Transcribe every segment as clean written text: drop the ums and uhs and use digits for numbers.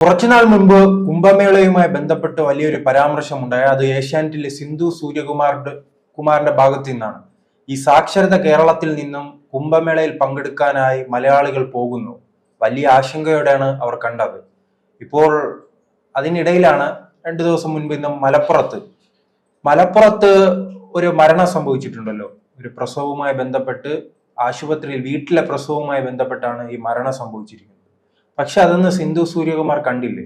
കുറച്ചുനാൾ മുൻപ് കുംഭമേളയുമായി ബന്ധപ്പെട്ട് വലിയൊരു പരാമർശമുണ്ടായി. അത് ഏഷ്യാനെറ്റിലെ സിന്ധു കുമാറിന്റെ ഭാഗത്തു നിന്നാണ്. ഈ സാക്ഷരത കേരളത്തിൽ നിന്നും കുംഭമേളയിൽ പങ്കെടുക്കാനായി മലയാളികൾ പോകുന്നു. വലിയ ആശങ്കയോടെയാണ് അവർ കണ്ടത്. ഇപ്പോൾ അതിനിടയിലാണ് 2 ദിവസം മുൻപ് ഇന്ന് മലപ്പുറത്ത് ഒരു മരണം സംഭവിച്ചിട്ടുണ്ടല്ലോ. ഒരു പ്രസവവുമായി ബന്ധപ്പെട്ട് ആശുപത്രിയിൽ വീട്ടിലെ പ്രസവവുമായി ബന്ധപ്പെട്ടാണ് ഈ മരണം സംഭവിച്ചിരിക്കുന്നത്. പക്ഷെ അതൊന്ന് സിന്ധു സൂര്യകുമാർ കണ്ടില്ലേ?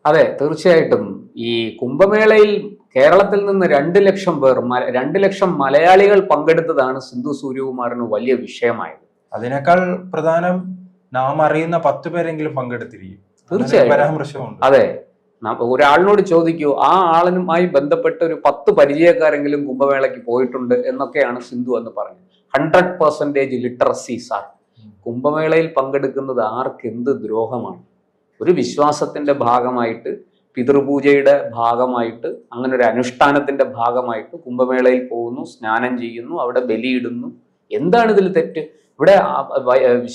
അതെ, തീർച്ചയായിട്ടും ഈ കുംഭമേളയിൽ കേരളത്തിൽ നിന്ന് 2 ലക്ഷം പേർ 2 ലക്ഷം മലയാളികൾ പങ്കെടുത്തതാണ് സിന്ധു സൂര്യകുമാറിന് വലിയ വിഷയമായത്. അതിനേക്കാൾ പ്രധാനം നാം അറിയുന്ന 10 പേരെങ്കിലും പങ്കെടുത്തിരിക്കും. തീർച്ചയായും പരാമർശമുണ്ട്. അതെ, ഒരാളിനോട് ചോദിക്കൂ, ആ ആളിനുമായി ബന്ധപ്പെട്ട ഒരു 10 പരിചയക്കാരെങ്കിലും കുംഭമേളയ്ക്ക് പോയിട്ടുണ്ട് എന്നൊക്കെയാണ് സിന്ധു എന്ന് പറഞ്ഞത്. 100% ലിറ്ററസി സാർ. കുംഭമേളയിൽ പങ്കെടുക്കുന്നത് ആർക്ക് എന്ത് ദ്രോഹമാണ്? ഒരു വിശ്വാസത്തിന്റെ ഭാഗമായിട്ട്, പിതൃപൂജയുടെ ഭാഗമായിട്ട്, അങ്ങനെ ഒരു അനുഷ്ഠാനത്തിന്റെ ഭാഗമായിട്ട് കുംഭമേളയിൽ പോകുന്നു, സ്നാനം ചെയ്യുന്നു, അവിടെ ബലിയിടുന്നു. എന്താണ് ഇതിൽ തെറ്റ്? ഇവിടെ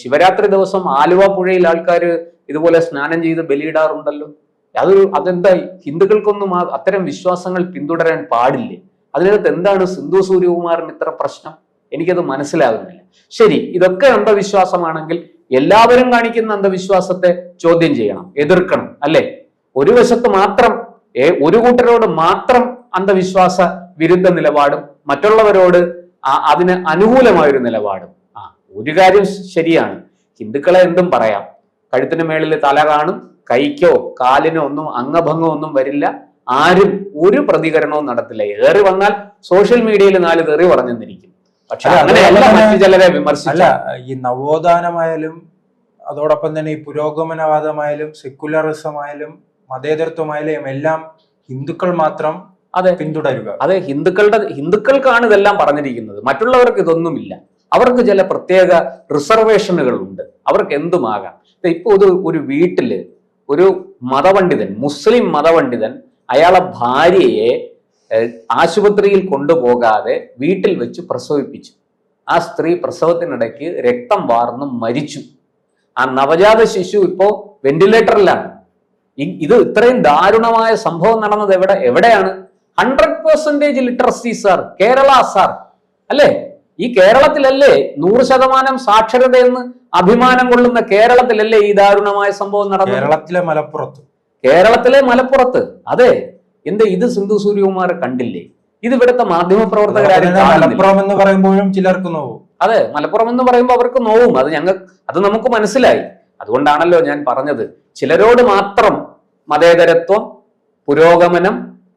ശിവരാത്രി ദിവസം ആലുവ പുഴയിൽ ആൾക്കാർ ഇതുപോലെ സ്നാനം ചെയ്ത് ബലിയിടാറുണ്ടല്ലോ. അതെന്താ? ഹിന്ദുക്കൾക്കൊന്നും അത്തരം വിശ്വാസങ്ങൾ പിന്തുടരാൻ പാടില്ലേ? അതിനകത്ത് എന്താണ് സിന്ധു സൂര്യകുമാറിന് ഇത്ര പ്രശ്നം? എനിക്കത് മനസ്സിലാകുന്നില്ല. ശരി, ഇതൊക്കെ അന്ധവിശ്വാസമാണെങ്കിൽ എല്ലാവരും കാണിക്കുന്ന അന്ധവിശ്വാസത്തെ ചോദ്യം ചെയ്യണം, എതിർക്കണം, അല്ലേ? ഒരു വശത്ത് മാത്രം ഒരു കൂട്ടരോട് മാത്രം അന്ധവിശ്വാസ വിരുദ്ധ നിലപാടും മറ്റുള്ളവരോട് അതിന് അനുകൂലമായൊരു നിലപാടും. ഒരു കാര്യം ശരിയാണ്, ഹിന്ദുക്കളെ എന്തും പറയാം. കഴുത്തിന് മേളിൽ തല കാണും, കൈക്കോ കാലിനോ ഒന്നും അംഗഭംഗം ഒന്നും വരില്ല, ആരും ഒരു പ്രതികരണവും നടത്തില്ല. ഏറി വന്നാൽ സോഷ്യൽ മീഡിയയിൽ 4 തെറി പറഞ്ഞെന്നിരിക്കും. പക്ഷെ അങ്ങനെയല്ല മറ്റു ചിലരെ വിമർശിച്ചല്ല. ഈ നവോത്ഥാനമായാലും അതോടൊപ്പം തന്നെ ഈ പുരോഗമനവാദമായാലും സെക്കുലറിസമായാലും മതേതരത്വമായാലും എല്ലാം ഹിന്ദുക്കൾ മാത്രം പിന്തുടരുക. അതെ, ഹിന്ദുക്കൾക്കാണ് ഇതെല്ലാം പറഞ്ഞിരിക്കുന്നത്. മറ്റുള്ളവർക്ക് ഇതൊന്നുമില്ല. അവർക്ക് ചില പ്രത്യേക റിസർവേഷനുകൾ ഉണ്ട്, അവർക്ക് എന്തുമാകാം. ഇപ്പൊ ഒരു വീട്ടില് ഒരു മതപണ്ഡിതൻ, മുസ്ലിം മതപണ്ഡിതൻ, അയാളെ ഭാര്യയെ ആശുപത്രിയിൽ കൊണ്ടുപോകാതെ വീട്ടിൽ വെച്ച് പ്രസവിപ്പിച്ചു. ആ സ്ത്രീ പ്രസവത്തിനിടയ്ക്ക് രക്തം വാർന്ന് മരിച്ചു. ആ നവജാത ശിശു ഇപ്പോ വെന്റിലേറ്ററിലാണ്. ഇത് ഇത്രയും ദാരുണമായ സംഭവം നടന്നത് എവിടെയാണ്? 100% ലിറ്ററസി സാർ, കേരള സാർ, അല്ലേ? ഈ കേരളത്തിലല്ലേ 100% സാക്ഷരതയെന്ന് അഭിമാനം കൊള്ളുന്ന കേരളത്തിലല്ലേ ഈ ദാരുണമായ സംഭവം നടന്നത്? കേരളത്തിലെ മലപ്പുറത്ത്. അതെ, ഇത് സിന്ധു സൂര്യകുമാർ കണ്ടില്ലേ? ഇത് ഇവിടുത്തെ മാധ്യമ പ്രവർത്തകരാരും മലപ്പുറം എന്ന് പറയുമ്പോഴും ചിലർക്ക് നോവും. അതെ, മലപ്പുറം എന്ന് പറയുമ്പോൾ അവർക്ക് നോവും. അത് നമുക്ക് മനസ്സിലായി. അതുകൊണ്ടാണല്ലോ ഞാൻ പറഞ്ഞത്, ചിലരോട് മാത്രം മതേതരത്വം, പുരോഗമനം,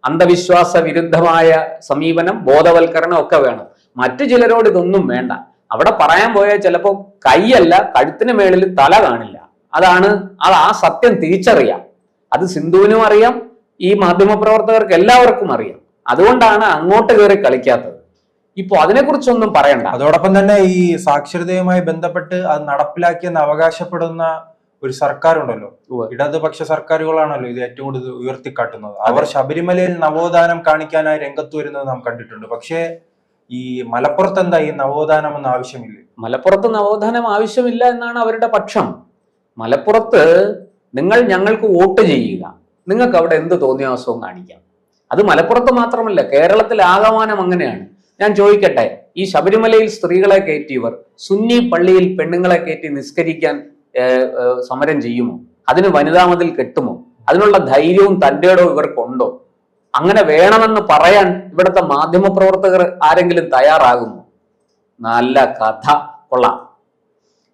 അന്ധവിശ്വാസ വിരുദ്ധമായ സമീപനം, ബോധവൽക്കരണം ഒക്കെ വേണം. മറ്റു ചിലരോട് ഇതൊന്നും വേണ്ട. അവിടെ പറയാൻ പോയാൽ ചിലപ്പോൾ കൈയല്ല, കഴുത്തിന് മേളിൽ തല കാണില്ല. ആ സത്യം തിരിച്ചറിയാം. അത് സിന്ധുവിനും അറിയാം, ഈ മാധ്യമപ്രവർത്തകർക്ക് എല്ലാവർക്കും അറിയാം. അതുകൊണ്ടാണ് അങ്ങോട്ട് കയറി കളിക്കാത്തത്. ഇപ്പൊ അതിനെക്കുറിച്ചൊന്നും പറയണ്ട. അതോടൊപ്പം തന്നെ ഈ സാക്ഷരതയുമായി ബന്ധപ്പെട്ട് അത് നടപ്പിലാക്കിയെന്ന് അവകാശപ്പെടുന്ന ഒരു സർക്കാരുണ്ടല്ലോ, ഇടതുപക്ഷ സർക്കാരുകളാണല്ലോ ഇത് ഏറ്റവും കൂടുതൽ ഉയർത്തിക്കാട്ടുന്നത്. അവർ ശബരിമലയിൽ നവോത്ഥാനം കാണിക്കാനായി രംഗത്ത് വരുന്നത് നാം കണ്ടിട്ടുണ്ട്. പക്ഷേ ഈ മലപ്പുറത്ത് എന്താ ഈ നവോത്ഥാനം എന്ന ആവശ്യമില്ല? മലപ്പുറത്ത് നവോത്ഥാനം ആവശ്യമില്ല എന്നാണ് അവരുടെ പക്ഷം. മലപ്പുറത്ത് നിങ്ങൾ ഞങ്ങൾക്ക് വോട്ട് ചെയ്യുക, നിങ്ങൾക്ക് അവിടെ എന്ത് തോന്നിയാസവും കാണിക്കാം. അത് മലപ്പുറത്ത് മാത്രമല്ല, കേരളത്തിൽ ആകമാനം അങ്ങനെയാണ്. ഞാൻ ചോദിക്കട്ടെ, ഈ ശബരിമലയിൽ സ്ത്രീകളെ കയറ്റിയവർ സുന്നി പള്ളിയിൽ പെണ്ണുങ്ങളെ കയറ്റി നിസ്കരിക്കാൻ സമരം ചെയ്യുമോ? അതിന് വനിതാ മതിൽ കെട്ടുമോ? അതിനുള്ള ധൈര്യവും തന്റേടവും ഇവർക്കുണ്ടോ? അങ്ങനെ വേണമെന്ന് പറയാൻ ഇവിടുത്തെ മാധ്യമപ്രവർത്തകർ ആരെങ്കിലും തയ്യാറാകുമോ? നല്ല കഥ, കൊള്ളാം.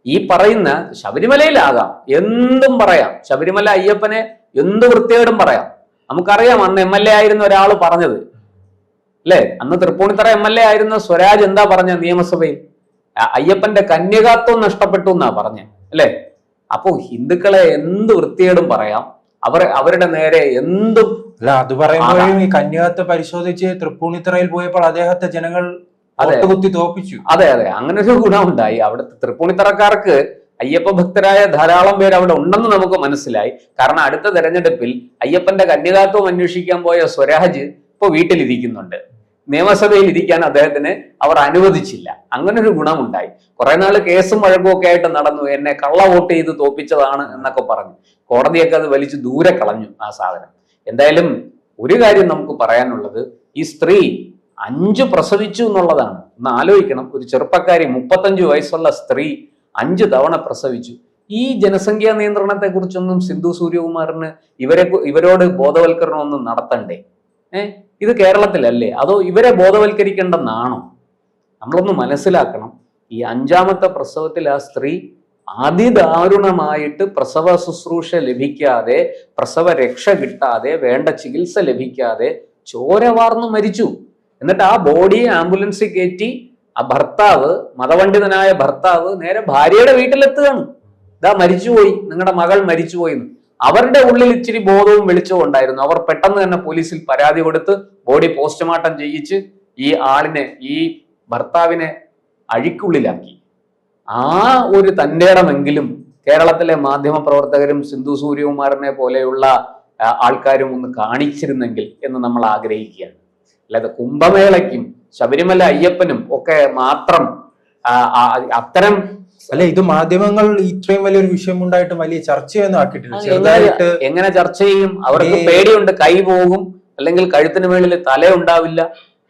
ഈ പറയുന്ന ശബരിമലയിലാകാം, എന്തും പറയാം. ശബരിമല അയ്യപ്പനെ എന്ത് വൃത്തികേടും പറയാം. നമുക്കറിയാം, അന്ന് MLA ആയിരുന്ന ഒരാൾ പറഞ്ഞത്, അല്ലെ? അന്ന് തൃപ്പൂണിത്തറ MLA ആയിരുന്ന സ്വരാജ് എന്താ പറഞ്ഞ നിയമസഭയിൽ? അയ്യപ്പന്റെ കന്യകാത്വം നഷ്ടപ്പെട്ടു എന്നാ പറഞ്ഞ, അല്ലെ? അപ്പോ ഹിന്ദുക്കളെ എന്ത് വൃത്തികേടും പറയാം, അവരുടെ നേരെ എന്തും. അല്ല, അത് പറയുമ്പോഴും ഈ കന്യാത്വം പരിശോധിച്ച് തൃപ്പൂണിത്തറയിൽ പോയപ്പോൾ അദ്ദേഹത്തെ ജനങ്ങൾ തോപ്പിച്ചു. അതെ, അങ്ങനെ ഒരു ഗുണമുണ്ടായി. അവിടുത്തെ തൃപ്പൂണിത്തറക്കാർക്ക്, അയ്യപ്പ ഭക്തരായ ധാരാളം പേര് അവിടെ ഉണ്ടെന്ന് നമുക്ക് മനസ്സിലായി. കാരണം അടുത്ത തെരഞ്ഞെടുപ്പിൽ അയ്യപ്പന്റെ കന്യകാത്വം അന്വേഷിക്കാൻ പോയ സ്വരാജ് ഇപ്പൊ വീട്ടിലിരിക്കുന്നുണ്ട്. നിയമസഭയിൽ ഇരിക്കാൻ അദ്ദേഹത്തിന് അവർ അനുവദിച്ചില്ല. അങ്ങനെ ഒരു ഗുണമുണ്ടായി. കുറെ നാള് കേസും വഴക്കും ഒക്കെ ആയിട്ട് നടന്നു, എന്നെ കള്ള വോട്ട് ചെയ്ത് തോപ്പിച്ചതാണ് എന്നൊക്കെ പറഞ്ഞു. കോടതിയൊക്കെ അത് വലിച്ചു ദൂരെ കളഞ്ഞു ആ സാധനം. എന്തായാലും ഒരു കാര്യം നമുക്ക് പറയാനുള്ളത്, ഈ സ്ത്രീ 5 പ്രസവിച്ചു എന്നുള്ളതാണ്. ഒന്ന് ആലോചിക്കണം, ഒരു ചെറുപ്പക്കാരി 35 വയസ്സുള്ള സ്ത്രീ 5 തവണ പ്രസവിച്ചു. ഈ ജനസംഖ്യാ നിയന്ത്രണത്തെ കുറിച്ചൊന്നും സിന്ധു സൂര്യകുമാറിന് ഇവരോട് ബോധവൽക്കരണം ഒന്നും നടത്തണ്ടേ? ഇത് കേരളത്തിലല്ലേ? അതോ ഇവരെ ബോധവൽക്കരിക്കേണ്ടെന്നാണോ? നമ്മളൊന്ന് മനസ്സിലാക്കണം, ഈ 5ാമത്തെ പ്രസവത്തിൽ ആ സ്ത്രീ അതിദാരുണമായിട്ട് പ്രസവ ശുശ്രൂഷ ലഭിക്കാതെ, പ്രസവ രക്ഷ കിട്ടാതെ, വേണ്ട ചികിത്സ ലഭിക്കാതെ ചോര വാർന്ന് മരിച്ചു. എന്നിട്ട് ആ ബോഡിയെ ആംബുലൻസിൽ കയറ്റി ആ ഭർത്താവ്, മതപണ്ഡിതനായ ഭർത്താവ്, നേരെ ഭാര്യയുടെ വീട്ടിലെത്തുകയാണ്. ഇതാ മരിച്ചുപോയി, നിങ്ങളുടെ മകൾ മരിച്ചുപോയി. അവരുടെ ഉള്ളിൽ ഇച്ചിരി ബോധവും വെളിച്ചവും ഉണ്ടായിരുന്നു. അവർ പെട്ടെന്ന് തന്നെ പോലീസിൽ പരാതി കൊടുത്ത് ബോഡി പോസ്റ്റ്മോർട്ടം ചെയ്യിച്ച് ഈ ആളിനെ, ഈ ഭർത്താവിനെ അഴിക്കുള്ളിലാക്കി. ആ ഒരു തന്റേടമെങ്കിലും കേരളത്തിലെ മാധ്യമ പ്രവർത്തകരും സിന്ധു സൂര്യകുമാറിനെ പോലെയുള്ള ആൾക്കാരും ഒന്ന് കാണിച്ചിരുന്നെങ്കിൽ എന്ന് നമ്മൾ ആഗ്രഹിക്കുകയാണ്. അല്ലാതെ കുംഭമേളയ്ക്കും ശബരിമല അയ്യപ്പനും ഒക്കെ മാത്രം അത്തരം അല്ലെ, ഇത് മാധ്യമങ്ങൾ ഇത്രയും വലിയൊരു വിഷയം ഉണ്ടായിട്ട് വലിയ ചർച്ചയൊന്നും ആക്കിയിട്ടില്ല. എങ്ങനെ ചർച്ച ചെയ്യും? അവർക്ക് പേടിയുണ്ട്, കൈ പോകും, അല്ലെങ്കിൽ കഴുത്തിന് മേളിൽ തല ഉണ്ടാവില്ല.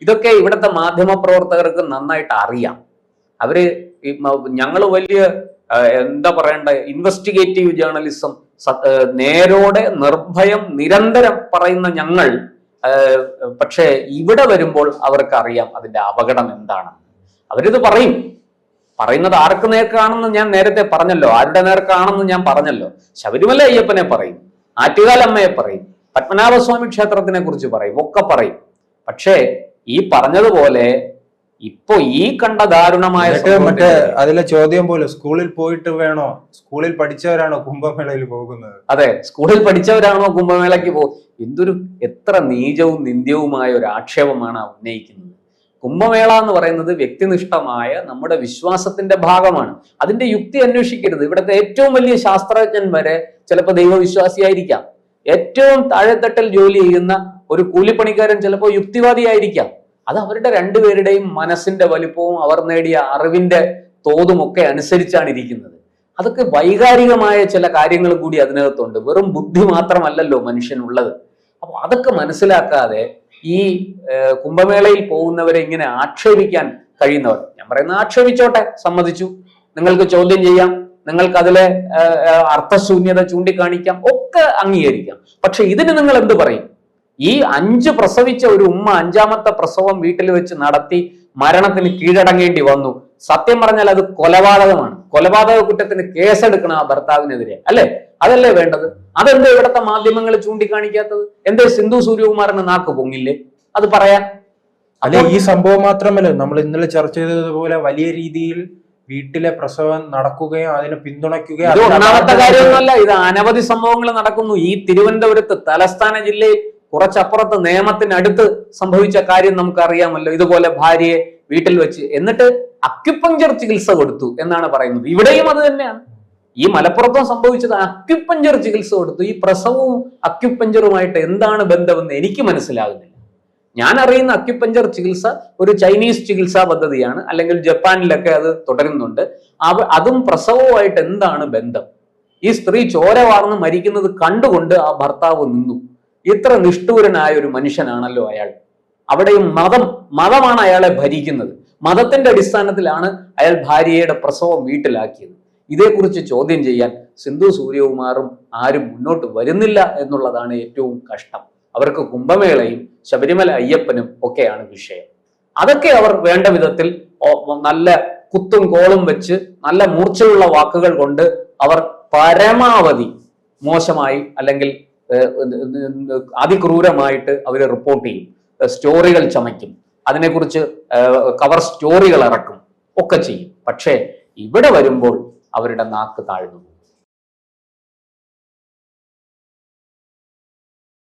ഇതൊക്കെ ഇവിടുത്തെ മാധ്യമ പ്രവർത്തകർക്ക് നന്നായിട്ട് അറിയാം. അവര് ഞങ്ങൾ വലിയ എന്താ പറയണ്ട, ഇൻവെസ്റ്റിഗേറ്റീവ് ജേർണലിസം നേരോടെ നിർഭയം നിരന്തരം പറയുന്ന ഞങ്ങൾ, പക്ഷേ ഇവിടെ വരുമ്പോൾ അവർക്ക് അറിയാം അതിന്റെ അപകടം എന്താണ്. അവരിത് പറയും. പറയുന്നത് ആർക്ക് നേർക്കാണെന്ന് ഞാൻ നേരത്തെ പറഞ്ഞല്ലോ, ആരുടെ നേർക്കാണെന്ന് ഞാൻ പറഞ്ഞല്ലോ. ശബരിമല അയ്യപ്പനെ പറയും, ആറ്റുകാലമ്മയെ പറയും, പത്മനാഭസ്വാമി ക്ഷേത്രത്തിനെ കുറിച്ച് പറയും, ഒക്കെ പറയും. പക്ഷേ ഈ പറഞ്ഞതുപോലെ ഇപ്പൊ ഈ കണ്ട ദാരുണമായ മറ്റേ അതിലെ ചോദ്യം പോലെ, സ്കൂളിൽ പോയിട്ട് വേണോ, സ്കൂളിൽ പഠിച്ചവരാണോ കുംഭമേളയിൽ പോകുന്നത്? അതെ, സ്കൂളിൽ പഠിച്ചവരാണോ കുംഭമേളയ്ക്ക് എന്തൊരു എത്ര നീചവും നിന്ദ്യവുമായ ഒരു ആക്ഷേപമാണ് ഉന്നയിക്കുന്നത്. കുംഭമേള എന്ന് പറയുന്നത് വ്യക്തിനിഷ്ഠമായ നമ്മുടെ വിശ്വാസത്തിന്റെ ഭാഗമാണ്. അതിന്റെ യുക്തി അന്വേഷിക്കരുത്. ഇവിടുത്തെ ഏറ്റവും വലിയ ശാസ്ത്രജ്ഞൻ വരെ ചിലപ്പോൾ ദൈവവിശ്വാസിയായിരിക്കാം. ഏറ്റവും താഴെത്തട്ടിൽ ജോലി ചെയ്യുന്ന ഒരു കൂലിപ്പണിക്കാരൻ ചിലപ്പോൾ യുക്തിവാദിയായിരിക്കാം. അത് അവരുടെ രണ്ടുപേരുടെയും മനസ്സിന്റെ വലിപ്പവും അവർ നേടിയ അറിവിന്റെ തോതും ഒക്കെ അനുസരിച്ചാണ് ഇരിക്കുന്നത്. അതൊക്കെ വൈകാരികമായ ചില കാര്യങ്ങൾ കൂടി അതിനകത്തുണ്ട്. വെറും ബുദ്ധി മാത്രമല്ലല്ലോ മനുഷ്യനുള്ളത്. അപ്പൊ അതൊക്കെ മനസ്സിലാക്കാതെ ഈ കുംഭമേളയിൽ പോകുന്നവരെ ഇങ്ങനെ ആക്ഷേപിക്കാൻ കഴിയുന്നവർ, ഞാൻ പറയുന്നത് ആക്ഷേപിച്ചോട്ടെ, സമ്മതിച്ചു, നിങ്ങൾക്ക് ചോദ്യം ചെയ്യാം, നിങ്ങൾക്ക് അതിലെ അർത്ഥശൂന്യത ചൂണ്ടിക്കാണിക്കാം, ഒക്കെ അംഗീകരിക്കാം. പക്ഷെ ഇതിന് നിങ്ങൾ എന്ത് പറയും? ഈ 5 പ്രസവിച്ച ഒരു ഉമ്മ 5ാമത്തെ പ്രസവം വീട്ടിൽ വെച്ച് നടത്തി മരണത്തിന് കീഴടങ്ങേണ്ടി വന്നു. സത്യം പറഞ്ഞാൽ അത് കൊലപാതകമാണ്. കൊലപാതക കുറ്റത്തിന് കേസെടുക്കണം ആ ഭർത്താവിനെതിരെ, അല്ലെ? അതല്ലേ വേണ്ടത്? അതെന്താ ഇവിടുത്തെ മാധ്യമങ്ങൾ ചൂണ്ടിക്കാണിക്കാത്തത്? എന്തേ സിന്ധു സൂര്യകുമാറിന് നാക്ക് പൊങ്ങില്ലേ അത് പറയാൻ? അല്ലെ, ഈ സംഭവം മാത്രമല്ല, നമ്മൾ ഇന്നലെ ചർച്ച ചെയ്തതുപോലെ വലിയ രീതിയിൽ വീട്ടിലെ പ്രസവം നടക്കുകയും അതിനെ പിന്തുണയ്ക്കുകയും. ഇത് ഒന്നാമത്തെ കാര്യമൊന്നുമല്ല, ഇത് അനവധി സംഭവങ്ങൾ നടക്കുന്നു. ഈ തിരുവനന്തപുരത്ത് തലസ്ഥാന ജില്ലയിൽ കുറച്ചപ്പുറത്ത് നേമത്തിനടുത്ത് സംഭവിച്ച കാര്യം നമുക്കറിയാമല്ലോ. ഇതുപോലെ ഭാര്യയെ വീട്ടിൽ വെച്ച് എന്നിട്ട് അക്യുപഞ്ചർ ചികിത്സ കൊടുത്തു എന്നാണ് പറയുന്നത്. ഇവിടെയും അത് തന്നെയാണ്. ഈ മലപ്പുറത്തും സംഭവിച്ചത് അക്യുപഞ്ചർ ചികിത്സ കൊടുത്തു. ഈ പ്രസവവും അക്യുപഞ്ചറുമായിട്ട് എന്താണ് ബന്ധമെന്ന് എനിക്ക് മനസ്സിലാകുന്നില്ല. ഞാൻ അറിയുന്ന അക്യുപഞ്ചർ ചികിത്സ ഒരു ചൈനീസ് ചികിത്സാ പദ്ധതിയാണ്, അല്ലെങ്കിൽ ജപ്പാനിലൊക്കെ അത് തുടരുന്നുണ്ട്. അതും പ്രസവവുമായിട്ട് എന്താണ് ബന്ധം? ഈ സ്ത്രീ ചോര വാർന്ന് മരിക്കുന്നത് കണ്ടുകൊണ്ട് ആ ഭർത്താവ് നിന്നു. ഇത്ര നിഷ്ഠൂരനായ ഒരു മനുഷ്യനാണല്ലോ അയാൾ. അവിടെയും മതമാണ് അയാളെ ഭരിക്കുന്നത്. മതത്തിന്റെ അടിസ്ഥാനത്തിലാണ് അയാൾ ഭാര്യയുടെ പ്രസവം വീട്ടിലാക്കിയത്. ഇതേക്കുറിച്ച് ചോദ്യം ചെയ്യാൻ സിന്ധു സൂര്യകുമാറും ആരും മുന്നോട്ട് വരുന്നില്ല എന്നുള്ളതാണ് ഏറ്റവും കഷ്ടം. അവർക്ക് കുംഭമേളയും ശബരിമല അയ്യപ്പനും ഒക്കെയാണ് വിഷയം. അതൊക്കെ അവർ വേണ്ട വിധത്തിൽ നല്ല കുത്തും കോളും വെച്ച് നല്ല മൂർച്ചയുള്ള വാക്കുകൾ കൊണ്ട് അവർ പരമാവധി മോശമായി അല്ലെങ്കിൽ അതിക്രൂരമായിട്ട് അവർ റിപ്പോർട്ട് ചെയ്യും, സ്റ്റോറികൾ ചമയ്ക്കും, അതിനെക്കുറിച്ച് കവർ സ്റ്റോറികൾ ഇറക്കും, ഒക്കെ ചെയ്യും. പക്ഷേ ഇവിടെ വരുമ്പോൾ അവരുടെ നാക്ക് താഴ്ന്നു.